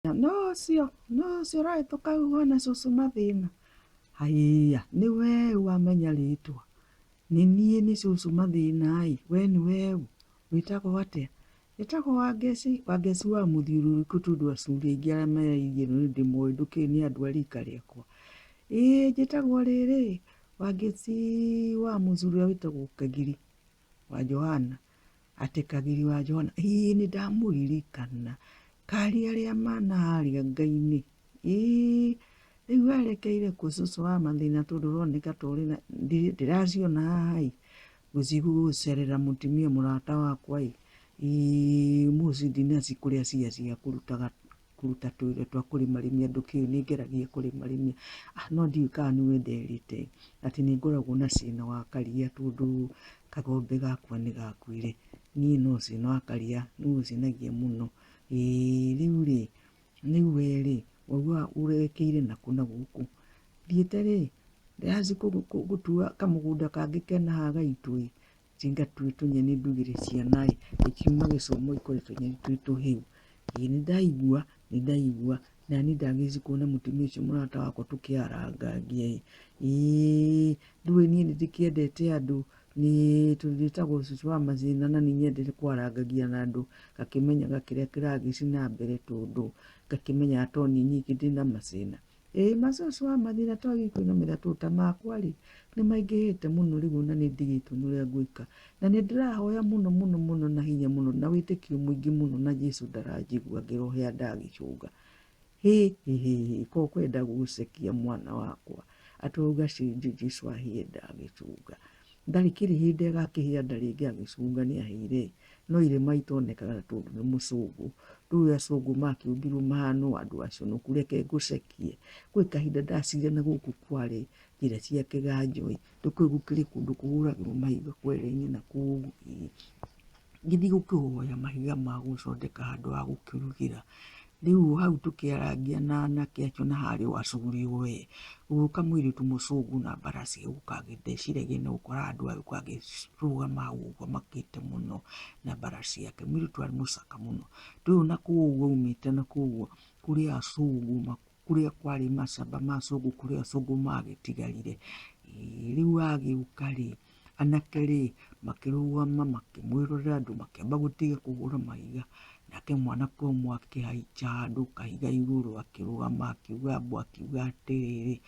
nocio ũrahĩtũka wona cũcũ Mathĩna. Haiya, nĩ we wamenya rĩtwa? Nĩ niĩ nĩ cũcũ Mathĩna we nĩ weũ? Wĩtagwo atĩa? Wĩtagwo Wangeci wa mũthiũrũrũko tondũ acuri aingĩ arĩa meraigĩrwo nĩ ndĩmoĩ ndũkĩrĩ nĩ andũ a rika rĩakwa. Njĩtagwo rĩrĩ Wangeci wa mũthuri ũrĩa wĩtagwo Kagiri wa Johana. Atĩ Kagiri wa Johana, nĩ ndamũririkana. Kari arĩa mana harĩa Ngai-inĩ. Rĩu werekeire kũ cũcũ wa Mathĩna tondũ ũroneka ta ũrĩ na ndĩraciona haha gũthiĩ gũcerera mũtumia mũrata wakwa mũciĩ ndinaci kũrĩa cia kũruta tũwĩra twa kũrĩmarĩmia ndũkĩũĩ nĩ ngeragia kũrĩmarĩmia. No ndiũĩ kana nĩwe nderĩte atĩ nĩ ngoragwo na cĩna wa karia tondũ kagombe gakwa nĩ gakuire. Niĩ no cĩna wa karia nĩũcinagia mũno. Rĩu rĩ wauga ũrekeire nakũ na gũkũ? Thiĩte ndĩrathiĩ gũtua kamũgũnda kangĩ kena haha gaitũ ngatue tũnyeni ndugĩre ciana ikiuma gĩcomo ikore tũnyeni twĩ tũhĩu. Nĩ ndaigua na niĩ ndagĩrĩirwo kuona mũtumia ũcio mũrata wakwa tũkĩarangagia. Ndũĩ niĩ nĩ ndĩkĩendete andũ, ndĩtagwo cũcũ wa Mathĩna na nĩ nyendete kwarangagia na andũ, ngakĩmenyaga kĩrĩa kĩragĩci na mbere tondũ ngakĩmenyaga to niĩ nyiki ndĩna mathĩna. Macũcũ wa Mathĩna twagĩrĩirwo kwĩnũmĩrĩra tondũ ta makwa nĩ maingĩhĩte mũno rĩu ona nĩ ndigĩtwo nĩ ũrĩa ngwĩka. Na nĩ ndĩrahoya mũno na hinya mũno na wĩtĩkio mũingĩ mũno na Jesũ ndaranjigua ngĩrohĩa ndagĩcũnga. Ko kwenda gũcekia mwana wakwa atauga Jesũ ahĩe ndagĩcũnga. Ndarĩ kĩrĩ hĩndĩ agakĩhĩa nda rĩngĩ agĩcũnga nĩ ahĩire. No irema itonekaga tondũ nĩ mũcũngũ. Ndũĩ acũngũ makĩũmbirwo mahana andũ aconoko, reke ngũcekie. Gwĩ kahinda ndacira na gũkũ Kwale njĩra cia Kĩganjo ndũkĩũĩ gũkĩrĩ kũndũ kũhũragĩrwo mahiga Kwale-inĩ na kũu ngĩthiĩ gũkĩhoya mahiga ma gũthondeka handũ ha gũkĩrugĩra. Rĩu hau tũkĩarangia na anake acio na harĩ acuri gũka mũirĩtu mũcũngũ na mbaraci ndeciragia nĩ gũkora andũ agĩũka agĩrũgama hau ũguo makĩte mũno na mbaraci yake. Mũirĩtu arĩ mũcaka mũno. Ndũĩ na kũu ũguo aumĩte na kũu kũrĩ acũngũ kũrĩa kwarĩ macamba ma acũngũ kũrĩa acũngũ magĩtigarire. Rĩu agĩũka anake makĩrũgama makĩmwĩrorera andũ makĩamba gũtiga kũhũra mahiga. Nake mwanake ũmwe akĩhaica handũ kahiga igũrũ akĩrũgama akiuga atĩrĩrĩ,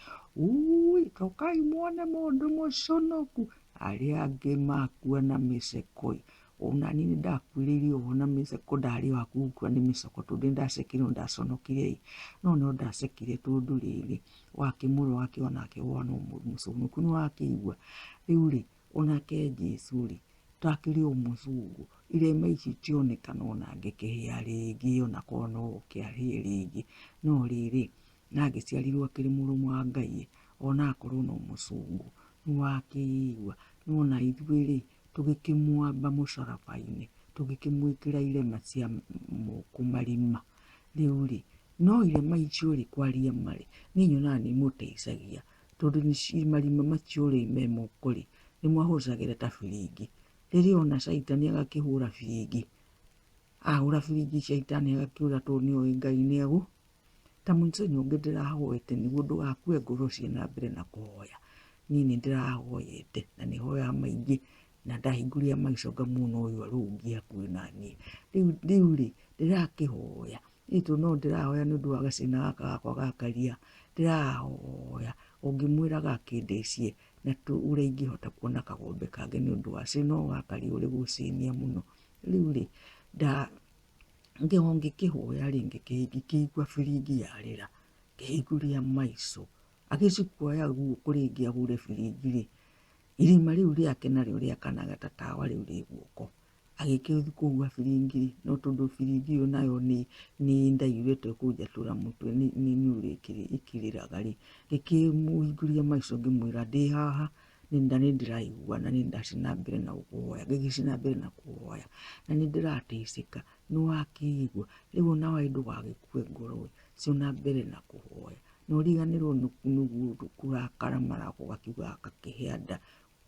tokai muone mũndũ mũconoku. Arĩa angĩ makua na mĩceko. Ona niĩ nĩ ndakuĩrĩire ũguo na mĩceko, ndarĩ wa gũkua nĩ mĩceko tondũ nĩ ndacekire nĩ ndaconokire. No ndacekire tondũ rĩrĩ wakĩmũrora wakĩona akĩgwa no mũconoku nĩ wakĩigua. Rĩu onake Jesũ takĩrĩ o mũcũngũ irema ici cionekana ona angĩkĩhĩa rĩngĩ ona korwo no kĩahĩe rĩngĩ. No rĩrĩ na agĩciarirwo akĩrĩ mũrũmũ wa Ngai ona akorwo no mũcũngũ nĩ wakĩigua. No na ithuĩ tũgĩkĩmwamba mũcaraba-inĩ tũgĩkĩmwĩkĩra irema cia moko marima. Rĩu no irema icio kwaria marĩ niĩ nyonaga nĩ imũteithagia tondũ marima macio me moko nĩ mahũthagĩra ta biringi. Rĩrĩa ona caitani agakĩhũra biringi, ahũra biringi caitani agakĩũra tondũ nĩoĩ Ngai nĩ egũ. Ta mũthenya ũngĩ ndĩrahoete nĩguo ndũgakue ngoro na mbere na kũhoya. Niĩ nĩ ndĩrahoete na nĩ hoyaga maingĩ na ndahingũria maico ngamwona ũyũ arũngiĩ hakuhĩ na niĩ. Rĩu ndĩrakĩhoya tondũ no ndĩrahoya nĩ ũndũ wa gacĩna gaka gakwa ga karia. Ndĩrahoya ũngĩmwĩra gakĩndĩcie na ũrĩa ingĩhota kuona kagombe kangĩ nĩ ũndũ wa cĩna ũyũ wa karia ũrĩ gũcĩnia mũno. Rĩu ngĩkĩhoya ngĩkĩigua biringi yarĩra ngĩhingũria maico agĩcikuoya guoko rĩngĩ ahũre biringi irima rĩu rĩake narĩo rĩakanaga ta tawa rĩu rĩ guoko agĩkĩũthi kũhuha biringi. No tondũ biringi ĩyo nayo nĩ ndaihu ĩtekũnjatũra mũtwe nĩ ĩkĩrĩraga ngĩkĩmũhingũria maico ngĩmwĩra ndĩ haha na nĩ ndĩraigua na nĩ ndacina mbere na kũhoya. Ngĩgĩcina mbere na kũhoya na nĩ ndĩrateithĩka nĩ wakĩigua. Rĩu ona waĩ ndũgagĩkue ngoro cina mbere na kũhoya na ũriganĩrwo nĩ kũrakara marako gakiuga gakĩhĩa nda.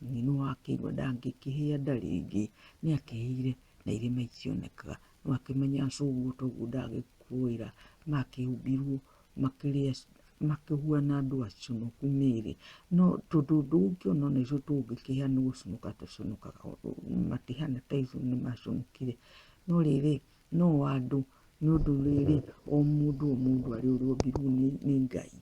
Nĩ wakĩigua ndangĩkĩhĩa nda rĩngĩ nĩ akĩhĩire na irema icionekaga. No akĩmenya acũngũ toguo ndagĩkũĩra makĩhumbirwo makĩhuana andũ aconoku mĩĩrĩ. No tondũ ndũngĩona nĩcio tũngĩkĩhĩa nĩ gũconoka tũconokaga, matihana ta icio nĩ maconokire. No rĩrĩ no andũ nĩ ũndũ rĩrĩ o mũndũ arĩ ũrĩa ombirwo nĩ Ngai.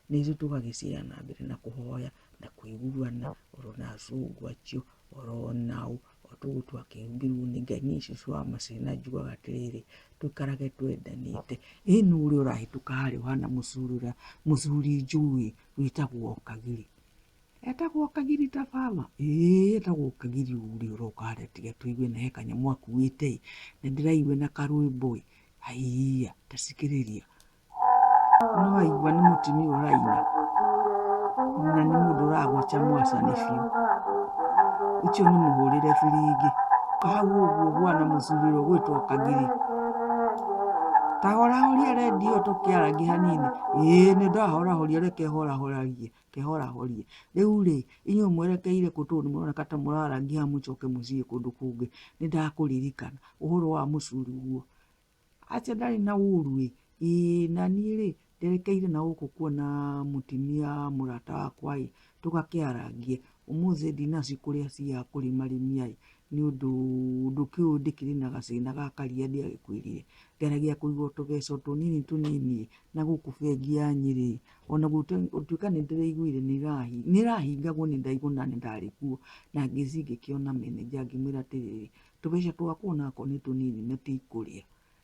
Nĩcio tũgagĩcira na mbere na kũhoya na kũiguana oro na acũngũ acio oro nao tũguo twakĩhumbirwo nĩ Ngai. Niĩ cũcũ wa Macina njugaga atĩrĩrĩ, tũikarage twendanĩte. Ĩno ũrĩa ũrahĩtũka harĩa ũhana mũthuri njũĩ wĩtagwo Kagiri. Etagwo Kagiri ta baba? Etagwo Kagiri ũrĩa ũroka harĩa, tiga tũigue na he kanyamũ akuĩte na ndĩraigua na karwĩmbo. Haiya ta cikĩrĩria. No waigua nĩ mũtumia ũraina na nĩ mũndũ ũragoca mwathani biũ. Ũcio nĩ mũhũrĩre biringi. Hau ũguo bwana mũthuri ũrĩa ũgwĩtwo Kagiri. Ta horahoria redio tũkĩaragia hanini. Nĩndahorahoria, reke horahorie. Rĩu rĩ, inyuĩ mwerekeire kũ tondũ nĩmũroneka ta mũraragia mũcoke mũciĩ kũndũ kũngĩ. Nĩndakũririkana ũhoro wa mũcuri ũguo. Aca ndarĩ na ũru na niĩ rĩ nderekeire na gũkũ kuona mũtumia mũrata wakwa tũgakĩaragia. Ũmũthĩ ndinaci kũrĩa cia kũrĩmarĩmia nĩ ũndũ ndũkĩũĩ ndĩkĩrĩ na gathĩna ga karia ndiagĩkwĩrire. Ngeragia kũiga tũbeca tũnini na gũkũ bengi ya Nyĩrĩ. Ona gũtuĩka nĩndĩraiguire nĩrahingagwo nĩndaigua na nĩndarĩ kuo, na ngĩthiĩ ngĩkĩona meneja ngĩmwĩra atĩrĩrĩ, tũbeca twakwa onakorwo nĩ tũnini na ti kũrĩa.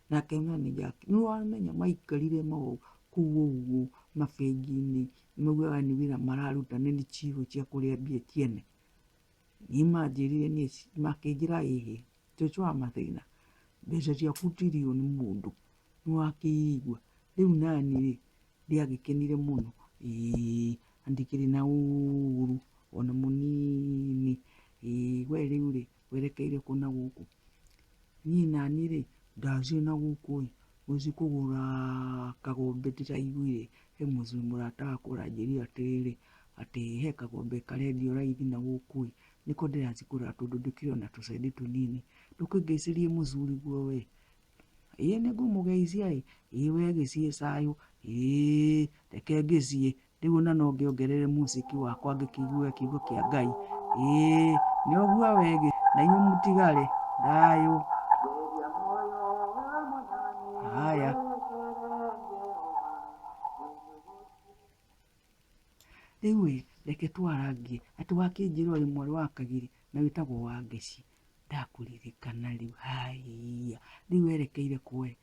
Nake meneja nĩwamenya maikarire kũu ũguo mabengi-inĩ maugaga nĩ wĩra mararuta nĩ chief cia kũrĩa mbia tiene. Niĩ manjĩrire makĩnjĩra ĩhĩ cũcũ wa Mathĩna, mbeca ciaku tirioni mũndũ nĩwakĩigua. Rĩu nani rĩ ndiagĩkenire mũno na ndikĩrĩ na ũru ona mũnini. We rĩu rĩ werekeire kũ na gũkũ? Niĩ nani rĩ ndathiĩ na gũkũ gũthiĩ kũgũra kagombe. Ndĩraiguire he mũthuri mũrata wakwa ũranjĩrire atĩrĩrĩ, atĩ he kagombe karendio raithi na gũkũ nĩko ndĩrathiĩ kũgũra tondũ ndĩkĩrĩ na tũcedi tũnini. Ndũkĩngeithĩrie mũthuri guo we. Nĩngũmũgeithia we gĩciĩ cayũ. Reke ngĩthiĩ rĩu ona no ngĩongerere mũciki wakwa ngĩkĩiguaga kiugo kĩa Ngai. Nĩ ũguo wegĩ na inyuĩ mũtigare thayũ. Haya. Rĩu reke twaragie atĩ wakĩnjĩra ũrĩ mwarĩ wa Kagiri na wĩtagwo Wangeci. Ndakũririkana rĩu. Haiya rĩu werekeire kũ?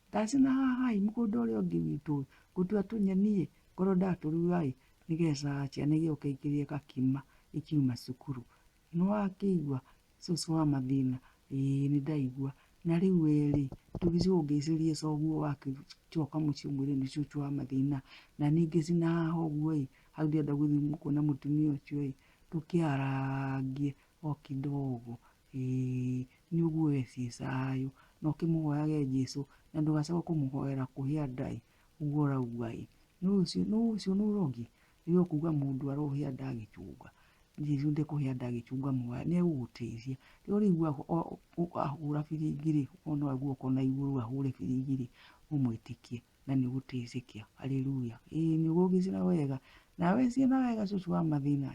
Ndacina haha mũgũnda ũrĩa ũngĩ witũ gũtua tũnyeni korwo ndatũruga nĩgetha ciana igĩũka ikĩrĩe gakima ikiuma cukuru. Nĩwakĩigua cũcũ wa Mathina? Nĩndaigua. Na rĩu we tũgĩcoka ũngĩcĩrie coguo wakĩcoka mũciĩ ũmwĩre nĩ cũcũ wa Mathina. Na niĩ ngĩcina haha ũguo hau ndĩrenda gũthiĩ kuona mũtumia ũcio tũkĩaragie o kidogo. Nĩ ũguo we ciĩ cayũ na ũkĩmũhoyage Jesũ na ndũgacoke kũmũhoera kũhĩa nda ũguo ũrauga. Nũũ ũcio nĩ ũrogi? Rĩu kuga mũndũ arohĩa nda agĩchunga. Jesũ ndekũhĩa nda agĩchunga mũoya, nĩegũgũteithia. Rĩu ũrĩigua ahũra biringi ona guoko na igũrũ ahũre biringi ũmwĩtĩkie na nĩũgũteithĩka. Haleluya. Nĩguo ũgĩcina wega. Nawe cina wega cũcũ wa Mathina.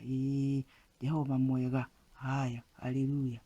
Jehova mwega. Haya. Haleluya.